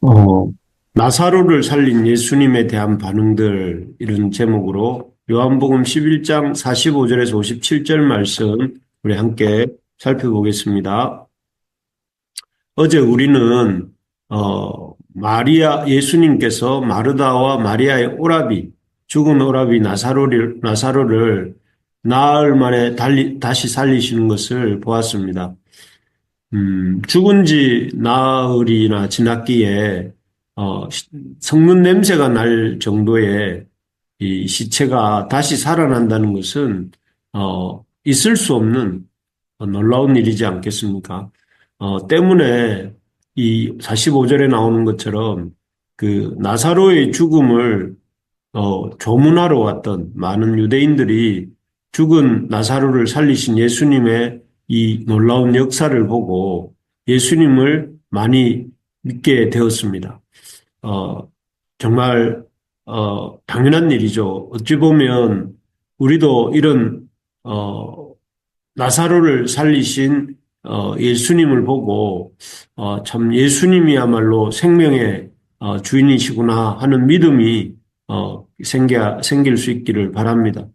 어, 나사로를 살린 예수님에 대한 반응들 이런 제목으로 요한복음 11장 45절에서 57절 말씀 우리 함께 살펴보겠습니다. 어제 우리는 예수님께서 마르다와 마리아의 오라비, 죽은 오라비 나사로를 나흘 만에 다시 살리시는 것을 보았습니다. 죽은 지 나흘이나 지났기에 썩는 냄새가 날 정도의 이 시체가 다시 살아난다는 것은 있을 수 없는 놀라운 일이지 않겠습니까? 때문에 이 45절에 나오는 것처럼 그 나사로의 죽음을 조문하러 왔던 많은 유대인들이 죽은 나사로를 살리신 예수님의 이 놀라운 역사를 보고 예수님을 많이 믿게 되었습니다. 어, 정말 당연한 일이죠. 어찌 보면 우리도 이런 나사로를 살리신 예수님을 보고 참 예수님이야말로 생명의 주인이시구나 하는 믿음이 생길 수 있기를 바랍니다.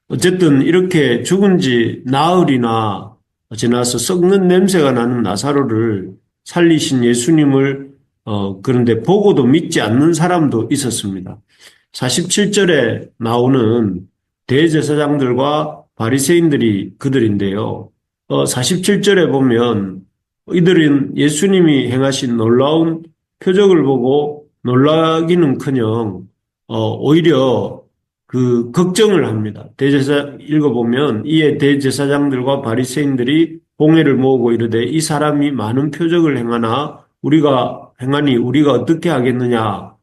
어쨌든 이렇게 죽은 지 나흘이나 지나서 썩는 냄새가 나는 나사로를 살리신 예수님을 그런데 보고도 믿지 않는 사람도 있었습니다. 47절에 나오는 대제사장들과 바리새인들이 그들인데요. 47절에 보면 이들은 예수님이 행하신 놀라운 표적을 보고 놀라기는커녕 오히려 그 걱정을 합니다. 읽어보면 이에 대제사장들과 바리새인들이 공회를 모으고 이르되 이 사람이 많은 표적을 행하니 우리가 어떻게 하겠느냐.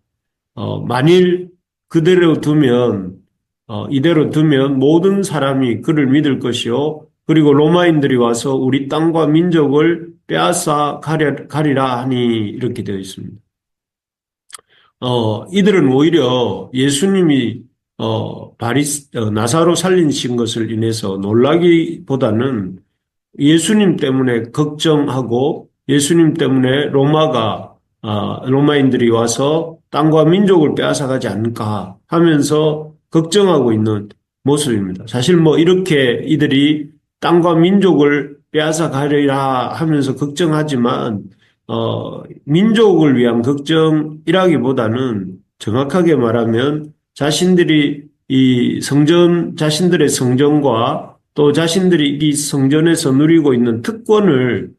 만일 이대로 두면 모든 사람이 그를 믿을 것이요. 그리고 로마인들이 와서 우리 땅과 민족을 빼앗아 가리라 하니 이렇게 되어 있습니다. 이들은 오히려 예수님이 나사로 살리신 것을 인해서 놀라기보다는 예수님 때문에 걱정하고 예수님 때문에 로마인들이 와서 땅과 민족을 빼앗아가지 않을까 하면서 걱정하고 있는 모습입니다. 사실 이렇게 이들이 땅과 민족을 빼앗아가리라 하면서 걱정하지만 민족을 위한 걱정이라기보다는 정확하게 말하면 자신들의 성전과 또 자신들이 이 성전에서 누리고 있는 특권을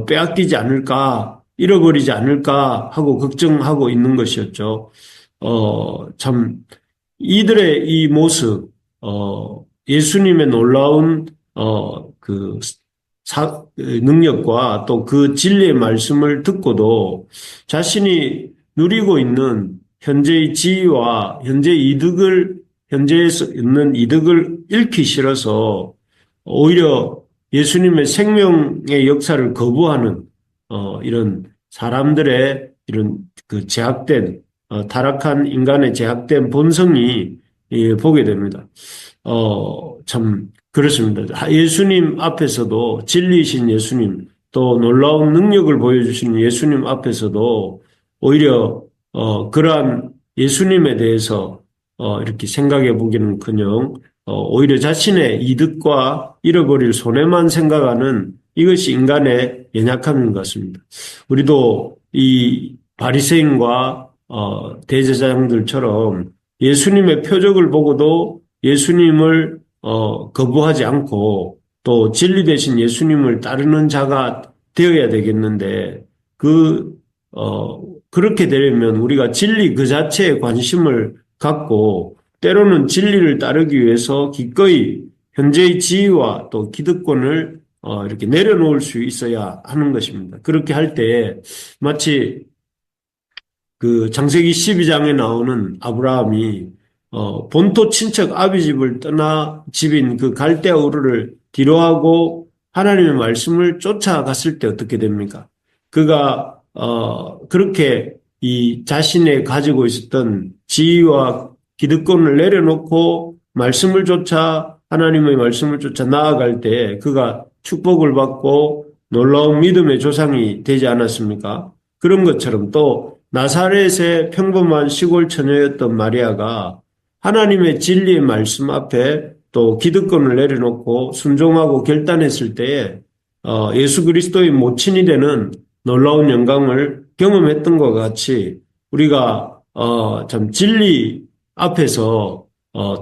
빼앗기지 않을까, 잃어버리지 않을까 하고 걱정하고 있는 것이었죠. 참, 이들의 이 모습, 예수님의 놀라운, 능력과 또 그 진리의 말씀을 듣고도 자신이 누리고 있는 현재의 지위와 현재에서 있는 이득을 잃기 싫어서 오히려 예수님의 생명의 역사를 거부하는 이런 사람들의 이런 그 타락한 인간의 제약된 본성이 보게 됩니다. 참 그렇습니다. 예수님 앞에서도 진리이신 예수님 또 놀라운 능력을 보여주신 예수님 앞에서도 오히려 그러한 예수님에 대해서 이렇게 생각해 보기는커녕 오히려 자신의 이득과 잃어버릴 손해만 생각하는 이것이 인간의 연약함인 것 같습니다. 우리도 이 바리새인과 대제사장들처럼 예수님의 표적을 보고도 예수님을 거부하지 않고 또 진리 대신 예수님을 따르는 자가 되어야 되겠는데 그렇게 되려면 우리가 진리 그 자체에 관심을 갖고 때로는 진리를 따르기 위해서 기꺼이 현재의 지위와 또 기득권을 이렇게 내려놓을 수 있어야 하는 것입니다. 그렇게 할 때 마치 그 창세기 12장에 나오는 아브라함이 본토 친척 아비 집을 떠나 집인 그 갈대아 우르를 뒤로하고 하나님의 말씀을 쫓아갔을 때 어떻게 됩니까? 그가 그렇게 이 자신의 가지고 있었던 지위와 기득권을 내려놓고 하나님의 말씀을 쫓아 나아갈 때 그가 축복을 받고 놀라운 믿음의 조상이 되지 않았습니까? 그런 것처럼 또 나사렛의 평범한 시골 처녀였던 마리아가 하나님의 진리의 말씀 앞에 또 기득권을 내려놓고 순종하고 결단했을 때에 예수 그리스도의 모친이 되는 놀라운 영광을 경험했던 것과 같이 우리가 참 진리 앞에서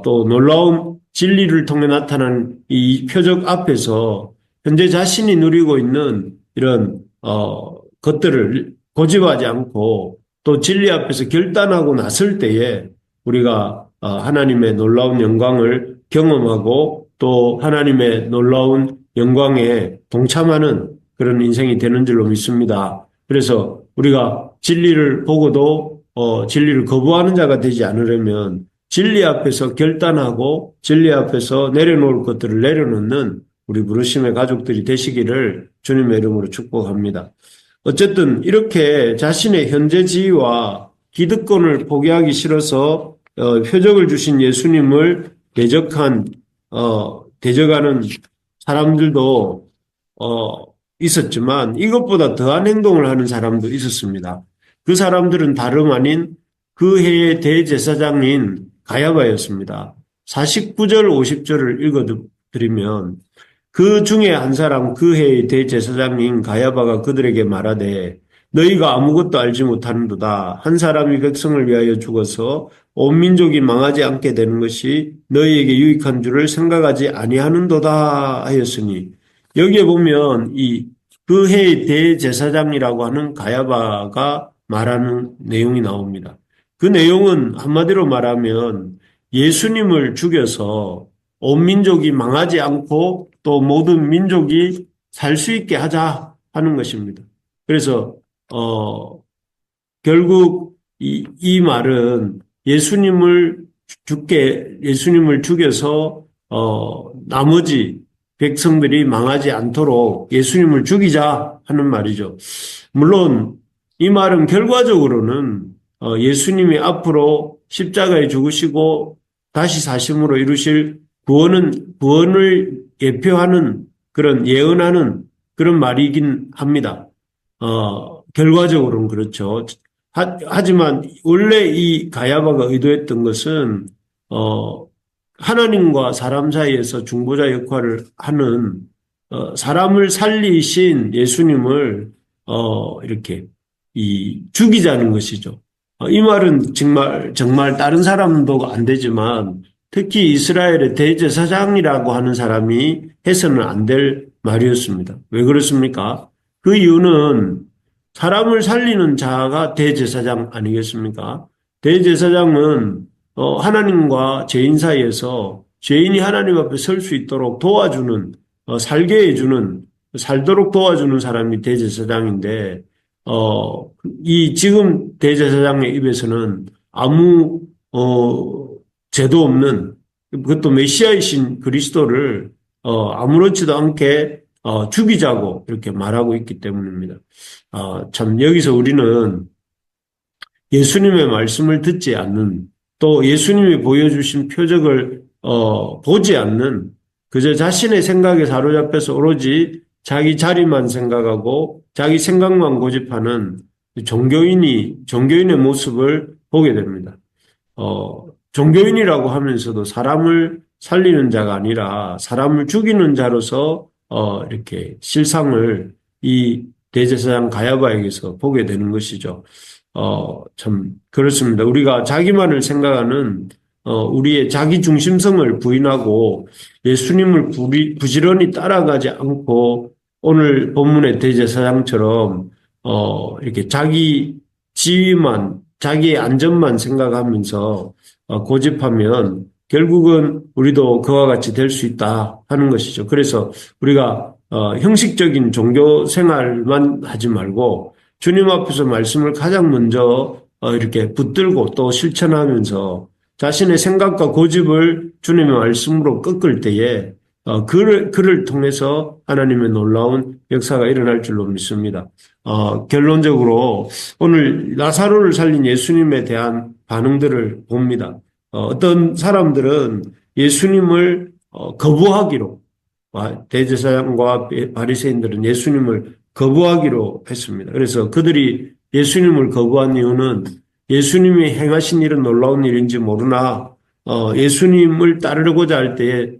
또 놀라운 진리를 통해 나타난 이 표적 앞에서 현재 자신이 누리고 있는 이런 것들을 고집하지 않고 또 진리 앞에서 결단하고 나설 때에 우리가 하나님의 놀라운 영광을 경험하고 또 하나님의 놀라운 영광에 동참하는 그런 인생이 되는 줄로 믿습니다. 그래서 우리가 진리를 보고도 진리를 거부하는 자가 되지 않으려면 진리 앞에서 결단하고 진리 앞에서 내려놓을 것들을 내려놓는 우리 부르심의 가족들이 되시기를 주님의 이름으로 축복합니다. 어쨌든 이렇게 자신의 현재 지위와 기득권을 포기하기 싫어서 표적을 주신 예수님을 대적하는 사람들도 있었지만 이것보다 더한 행동을 하는 사람도 있었습니다. 그 사람들은 다름 아닌 그 해의 대제사장인 가야바였습니다. 49절 50절을 읽어드리면 그 중에 한 사람 그 해의 대제사장인 가야바가 그들에게 말하되 너희가 아무것도 알지 못하는도다. 한 사람이 백성을 위하여 죽어서 온 민족이 망하지 않게 되는 것이 너희에게 유익한 줄을 생각하지 아니하는도다 하였으니 여기에 보면 그 해의 대제사장이라고 하는 가야바가 말하는 내용이 나옵니다. 그 내용은 한마디로 말하면 예수님을 죽여서 온 민족이 망하지 않고 또 모든 민족이 살 수 있게 하자 하는 것입니다. 그래서 결국 이 말은 예수님을 죽여서 나머지 백성들이 망하지 않도록 예수님을 죽이자 하는 말이죠. 물론 이 말은 결과적으로는 예수님이 앞으로 십자가에 죽으시고 다시 사심으로 이루실 구원을 예표하는 그런 예언하는 그런 말이긴 합니다. 결과적으로는 그렇죠. 하지만 원래 이 가야바가 의도했던 것은 하나님과 사람 사이에서 중보자 역할을 하는 사람을 살리신 예수님을 이렇게 죽이자는 것이죠. 이 말은 정말 다른 사람도 안 되지만 특히 이스라엘의 대제사장이라고 하는 사람이 해서는 안 될 말이었습니다. 왜 그렇습니까? 그 이유는 사람을 살리는 자가 대제사장 아니겠습니까? 대제사장은 하나님과 죄인 사이에서 죄인이 하나님 앞에 설 수 있도록 도와주는, 살도록 도와주는 사람이 대제사장인데, 이 지금 대제사장의 입에서는 아무, 죄도 없는, 그것도 메시아이신 그리스도를, 아무렇지도 않게, 죽이자고 이렇게 말하고 있기 때문입니다. 참, 여기서 우리는 예수님의 말씀을 듣지 않는, 또 예수님이 보여주신 표적을, 보지 않는, 그저 자신의 생각에 사로잡혀서 오로지 자기 자리만 생각하고 자기 생각만 고집하는 종교인의 모습을 보게 됩니다. 종교인이라고 하면서도 사람을 살리는 자가 아니라 사람을 죽이는 자로서 이렇게 실상을 이 대제사장 가야바에게서 보게 되는 것이죠. 참 그렇습니다. 우리가 자기만을 생각하는 우리의 자기 중심성을 부인하고 예수님을 부지런히 따라가지 않고 오늘 본문의 대제사장처럼 이렇게 자기 지위만 자기의 안전만 생각하면서 고집하면 결국은 우리도 그와 같이 될 수 있다 하는 것이죠. 그래서 우리가 형식적인 종교 생활만 하지 말고 주님 앞에서 말씀을 가장 먼저 이렇게 붙들고 또 실천하면서 자신의 생각과 고집을 주님의 말씀으로 꺾을 때에 그를 통해서 하나님의 놀라운 역사가 일어날 줄로 믿습니다. 결론적으로 오늘 나사로를 살린 예수님에 대한 반응들을 봅니다. 어떤 사람들은 예수님을 거부하기로, 대제사장과 바리새인들은 예수님을 거부하기로 했습니다. 그래서 그들이 예수님을 거부한 이유는 예수님이 행하신 일은 놀라운 일인지 모르나 예수님을 따르고자 할 때에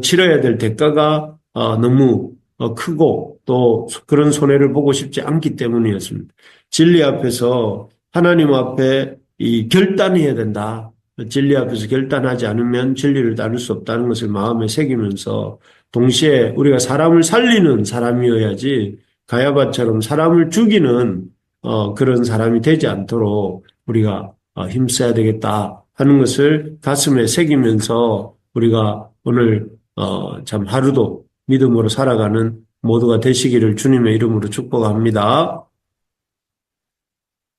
치러야 될 대가가 너무 크고 또 그런 손해를 보고 싶지 않기 때문이었습니다. 진리 앞에서 하나님 앞에 이 결단해야 된다. 진리 앞에서 결단하지 않으면 진리를 따를 수 없다는 것을 마음에 새기면서 동시에 우리가 사람을 살리는 사람이어야지 가야바처럼 사람을 죽이는 그런 사람이 되지 않도록 우리가 힘써야 되겠다 하는 것을 가슴에 새기면서 우리가 오늘 참 하루도 믿음으로 살아가는 모두가 되시기를 주님의 이름으로 축복합니다.